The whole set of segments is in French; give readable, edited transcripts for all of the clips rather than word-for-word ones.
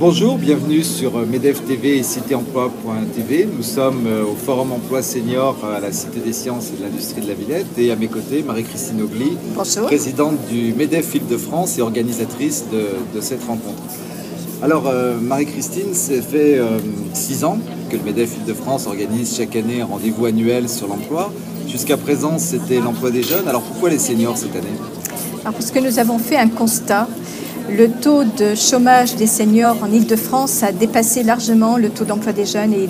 Bonjour, bienvenue sur MEDEF TV et citéemploi.tv. Nous sommes au Forum Emploi Senior à la Cité des Sciences et de l'Industrie de la Villette. Et à mes côtés, Marie-Christine Ogli, présidente du MEDEF Île-de-France et organisatrice de cette rencontre. Alors, Marie-Christine, ça fait 6 ans que le MEDEF Île-de-France organise chaque année un rendez-vous annuel sur l'emploi. Jusqu'à présent, c'était l'emploi des jeunes. Alors, pourquoi les seniors cette année? Parce que nous avons fait un constat. Le taux de chômage des seniors en Île-de-France a dépassé largement le taux d'emploi des jeunes et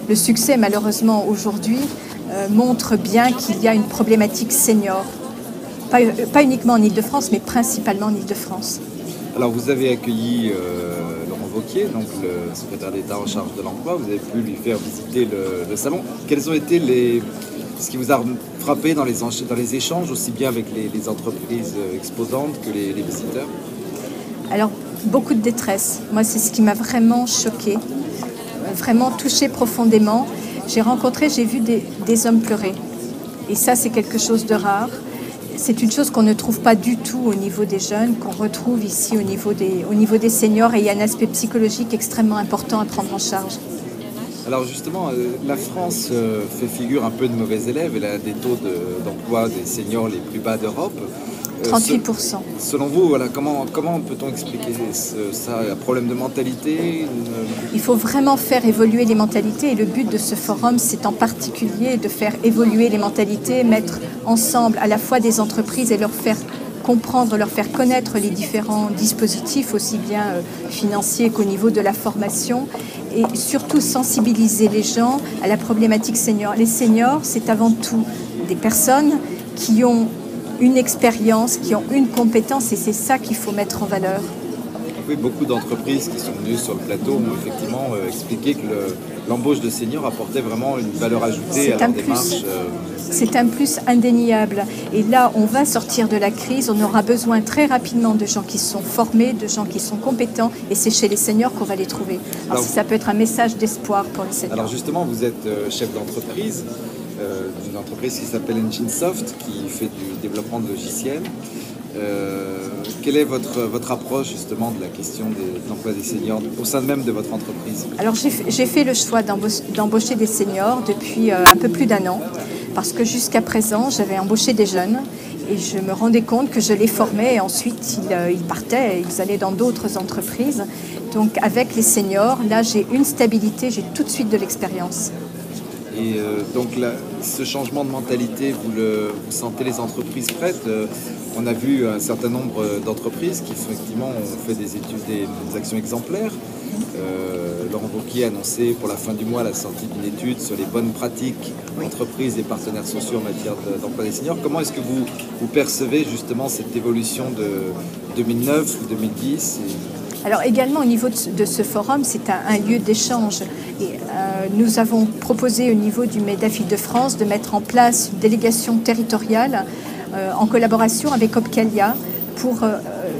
le succès, malheureusement, aujourd'hui, montre bien qu'il y a une problématique senior. Pas uniquement en Île-de-France, mais principalement en Île-de-France. Alors, vous avez accueilli Laurent Wauquiez, donc le secrétaire d'État en charge de l'emploi. Vous avez pu lui faire visiter le salon. Quels ont été ce qui vous a frappé dans les échanges, aussi bien avec les entreprises exposantes que les visiteurs? Alors, beaucoup de détresse. Moi, c'est ce qui m'a vraiment choquée, vraiment touchée profondément. J'ai vu des hommes pleurer. Et ça, c'est quelque chose de rare. C'est une chose qu'on ne trouve pas du tout au niveau des jeunes, qu'on retrouve ici au niveau des seniors. Et il y a un aspect psychologique extrêmement important à prendre en charge. Alors justement, la France fait figure un peu de mauvais élève. Elle a des taux d'emploi des seniors les plus bas d'Europe. 38%. Selon vous, voilà, comment peut-on expliquer ça? Un problème de mentalité? Il faut vraiment faire évoluer les mentalités et le but de ce forum, c'est en particulier de faire évoluer les mentalités, mettre ensemble à la fois des entreprises et leur faire comprendre, leur faire connaître les différents dispositifs, aussi bien financiers qu'au niveau de la formation, et surtout sensibiliser les gens à la problématique senior. Les seniors, c'est avant tout des personnes qui ont une expérience, qui ont une compétence, et c'est ça qu'il faut mettre en valeur. Oui, beaucoup d'entreprises qui sont venues sur le plateau ont effectivement expliqué que l'embauche de seniors apportait vraiment une valeur ajoutée à leur démarche. C'est un plus indéniable. Et là, on va sortir de la crise, on aura besoin très rapidement de gens qui sont formés, de gens qui sont compétents, et c'est chez les seniors qu'on va les trouver. Alors, ça peut être un message d'espoir pour les seniors. Alors justement, vous êtes chef d'entreprise, d'une entreprise qui s'appelle Enginesoft, qui fait du développement de logiciels. Quelle est votre approche justement de la question de l'emploi des seniors au sein même de votre entreprise? Alors j'ai fait le choix d'embaucher des seniors depuis un peu plus d'1 an, parce que jusqu'à présent j'avais embauché des jeunes et je me rendais compte que je les formais et ensuite ils partaient, ils allaient dans d'autres entreprises. Donc avec les seniors, là j'ai une stabilité, j'ai tout de suite de l'expérience. Et donc là, ce changement de mentalité, vous sentez les entreprises prêtes? On a vu un certain nombre d'entreprises qui effectivement ont fait des études, des actions exemplaires. Laurent Wauquiez a annoncé pour la fin du mois la sortie d'une étude sur les bonnes pratiques entreprises et partenaires sociaux en matière d'emploi des seniors. Comment est-ce que vous percevez justement cette évolution de 2009 ou 2010 Alors également au niveau de ce forum, c'est un lieu d'échange. Et nous avons proposé au niveau du MEDEF Île-de-France de mettre en place une délégation territoriale en collaboration avec Opcalia pour,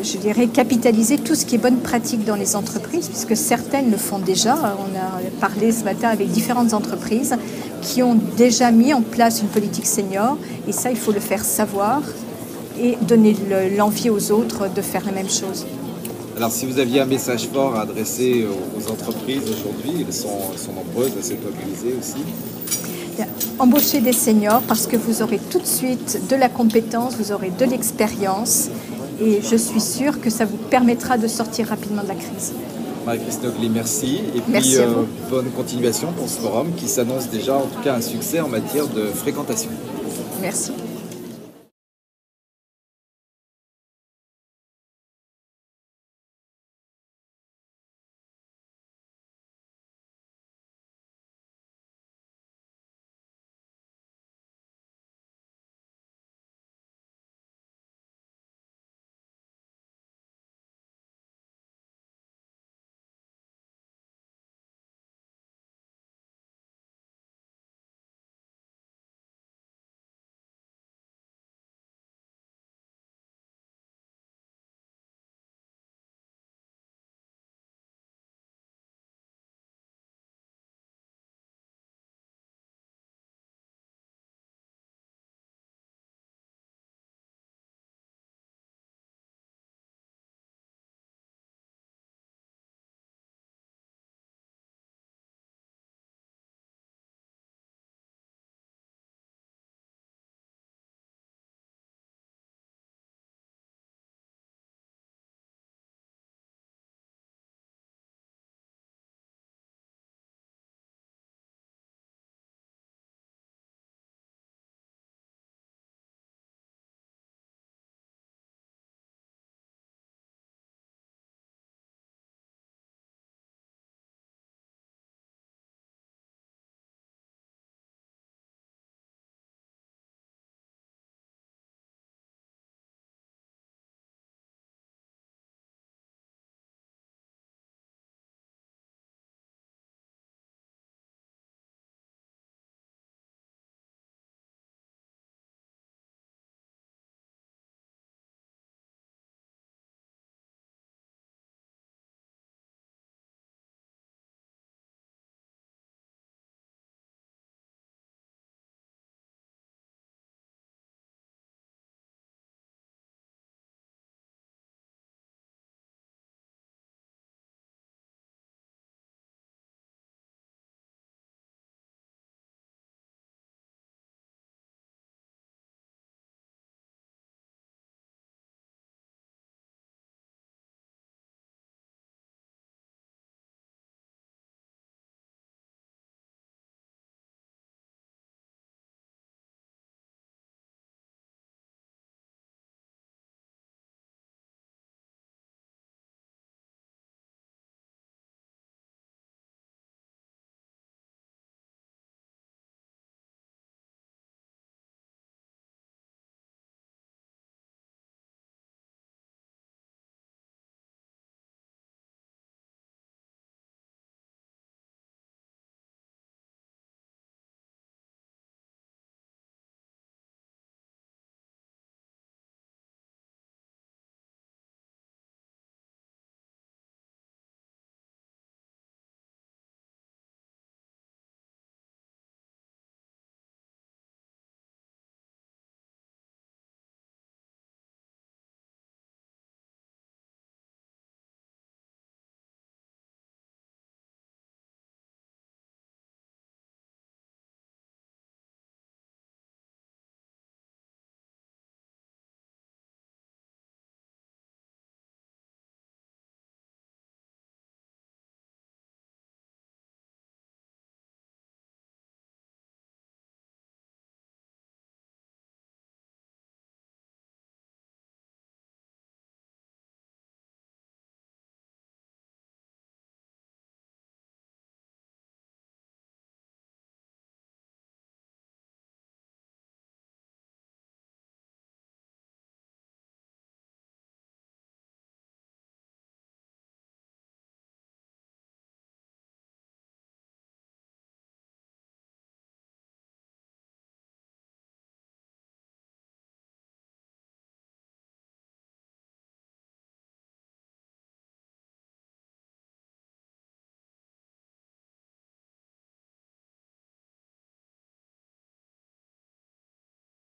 je dirais, capitaliser tout ce qui est bonne pratique dans les entreprises, puisque certaines le font déjà. On a parlé ce matin avec différentes entreprises qui ont déjà mis en place une politique senior, et ça, il faut le faire savoir et donner l'envie aux autres de faire la même chose. Alors, si vous aviez un message fort à adresser aux entreprises aujourd'hui, elles sont nombreuses, elles sont mobilisées aussi. Embauchez des seniors parce que vous aurez tout de suite de la compétence, vous aurez de l'expérience et je suis sûre que ça vous permettra de sortir rapidement de la crise. Marie-Christine Ogli, merci. Et merci puis, à vous. Bonne continuation pour ce forum qui s'annonce déjà en tout cas un succès en matière de fréquentation. Merci.